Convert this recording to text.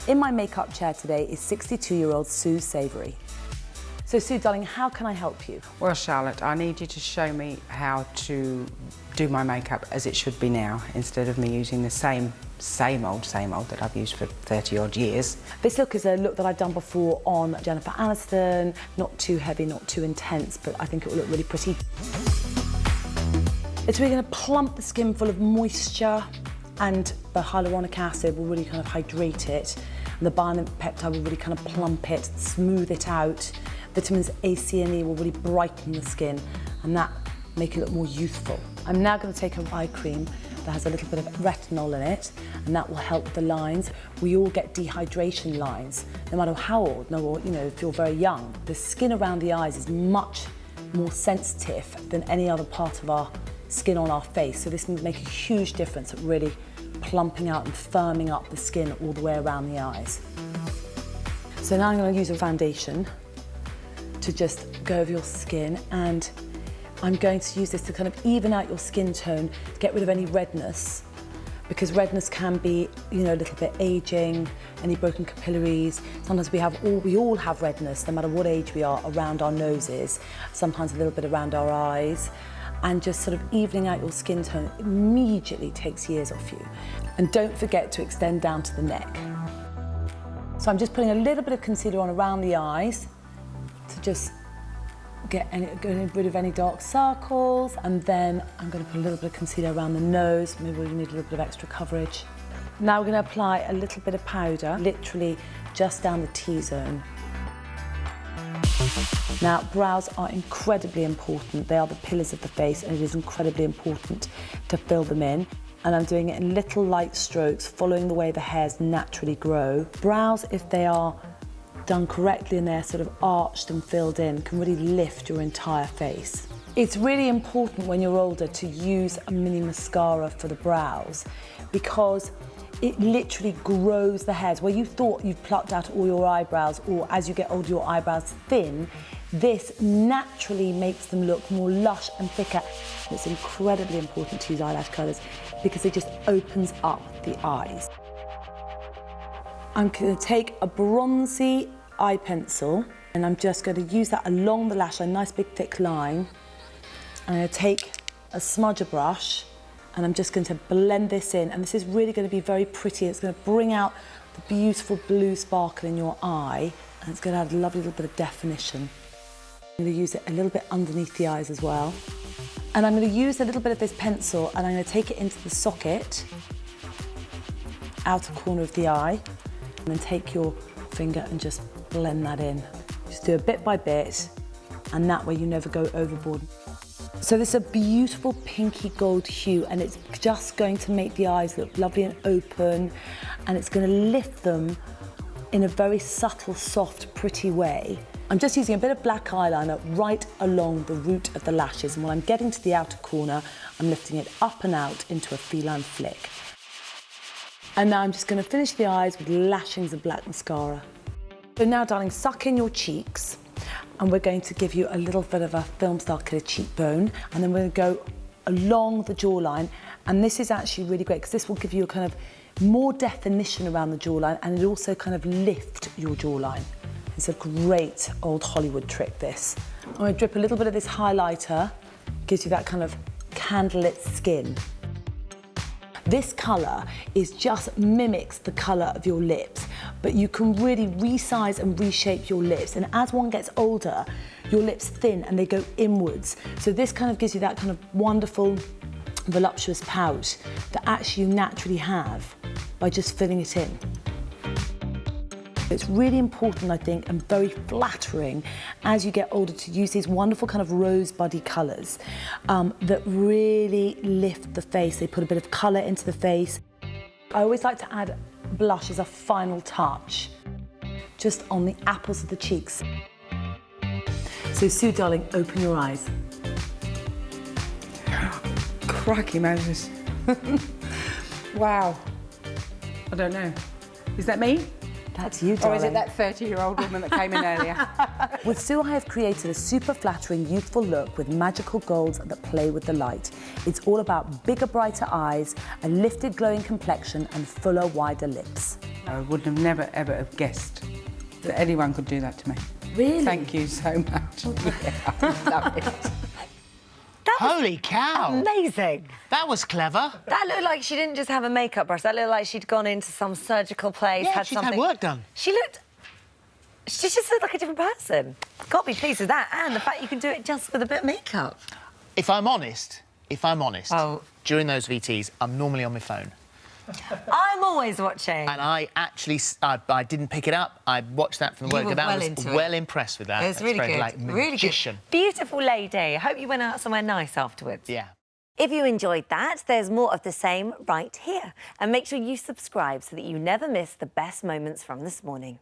In my makeup chair today is 62-year-old Sue Savory. So Sue, darling, how can I help you? Well, Charlotte, I need you to show me how to do my makeup as it should be now, instead of me using the same old that I've used for 30 odd years. This look is a look that I've done before on Jennifer Aniston. Not too heavy, not too intense, but I think it will look really pretty. It's really going to plump the skin full of moisture, and the hyaluronic acid will really kind of hydrate it, and the bionic peptide will really kind of plump it, smooth it out. Vitamins A, C and E will really brighten the skin, and that make it look more youthful. I'm now going to take an eye cream that has a little bit of retinol in it, and that will help the lines. We all get dehydration lines, no matter how old, if you're very young. The skin around the eyes is much more sensitive than any other part of our skin on our face, so this will make a huge difference at really plumping out and firming up the skin all the way around the eyes. So now I'm going to use a foundation to just go over your skin, and I'm going to use this to kind of even out your skin tone, to get rid of any redness, because redness can be, a little bit aging, any broken capillaries. Sometimes we all have redness, no matter what age we are, around our noses, sometimes a little bit around our eyes. And just sort of evening out your skin tone immediately takes years off you. And don't forget to extend down to the neck. So I'm just putting a little bit of concealer on around the eyes to just get rid of any dark circles, and then I'm going to put a little bit of concealer around the nose. Maybe we need a little bit of extra coverage. Now we're going to apply a little bit of powder, literally just down the T-zone. Now, brows are incredibly important. They are the pillars of the face, and it is incredibly important to fill them in. And I'm doing it in little light strokes, following the way the hairs naturally grow. Brows, if they are done correctly and they're sort of arched and filled in, can really lift your entire face. It's really important when you're older to use a mini mascara for the brows, because it literally grows the hairs. Where you thought you've plucked out all your eyebrows, or as you get older your eyebrows thin, this naturally makes them look more lush and thicker. It's incredibly important to use eyelash colours because it just opens up the eyes. I'm going to take a bronzy eye pencil, and I'm just going to use that along the lash line, a nice big thick line. I'm going to take a smudger brush, and I'm just going to blend this in, and this is really going to be very pretty. It's going to bring out the beautiful blue sparkle in your eye, and it's going to add a lovely little bit of definition. I'm going to use it a little bit underneath the eyes as well. And I'm going to use a little bit of this pencil, and I'm going to take it into the socket, outer corner of the eye, and then take your finger and just blend that in. Just do it bit by bit, and that way you never go overboard. So this is a beautiful pinky gold hue, and it's just going to make the eyes look lovely and open, and it's going to lift them in a very subtle, soft, pretty way. I'm just using a bit of black eyeliner right along the root of the lashes, and when I'm getting to the outer corner, I'm lifting it up and out into a feline flick. And now I'm just going to finish the eyes with lashings of black mascara. So now, darling, suck in your cheeks, and we're going to give you a little bit of a film-style kind of cheekbone, and then we're going to go along the jawline, and this is actually really great because this will give you a kind of more definition around the jawline, and it also kind of lift your jawline. It's a great old Hollywood trick, this. I'm going to drip a little bit of this highlighter, gives you that kind of candlelit skin. This colour just mimics the colour of your lips, but you can really resize and reshape your lips. And as one gets older, your lips thin and they go inwards. So this kind of gives you that kind of wonderful, voluptuous pout that actually you naturally have by just filling it in. It's really important, I think, and very flattering as you get older to use these wonderful kind of rosebuddy colours that really lift the face. They put a bit of colour into the face. I always like to add blush as a final touch, just on the apples of the cheeks. So Sue, darling, open your eyes. Crikey Moses. Wow. I don't know. Is that me? That's you, darling. Or is it that 30-year-old woman that came in earlier? With Sue, I have created a super flattering, youthful look with magical golds that play with the light. It's all about bigger, brighter eyes, a lifted, glowing complexion, and fuller, wider lips. I wouldn't have never, ever have guessed that anyone could do that to me. Really? Thank you so much. Yeah, I love it. Holy cow! Amazing. That was clever. That looked like she didn't just have a makeup brush. That looked like she'd gone into some surgical place, Yeah, had she's something. had work done. She just looked like a different person. Got to be pleased with that, and the fact you can do it just with a bit of makeup. If I'm honest, Oh. during those VTs, I'm normally on my phone. I'm always watching. And I actually, I didn't pick it up. I watched that from the You work. were That well was into it. well impressed with that. It was really very, good. like, Really magician. good. Beautiful lady. I hope you went out somewhere nice afterwards. Yeah. If you enjoyed that, there's more of the same right here. And make sure you subscribe so that you never miss the best moments from this morning.